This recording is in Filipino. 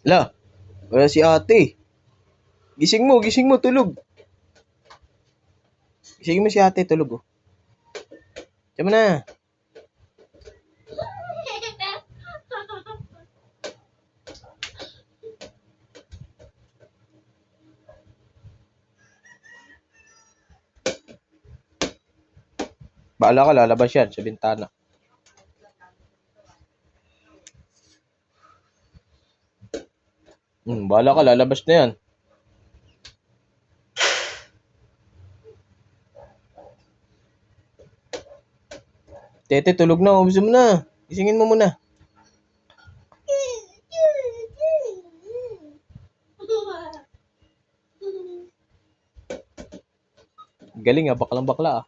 La, wala si ate. Gising mo, tulog. Gisingin mo si ate, tulog oh. Diyan mo na. Bahala ka, lalabas yan sa bintana. Bahala ka, lalabas na yan. Tete, tulog na. Ubusin mo na. Gisingin mo muna. Galing ah, baklang bakla ah.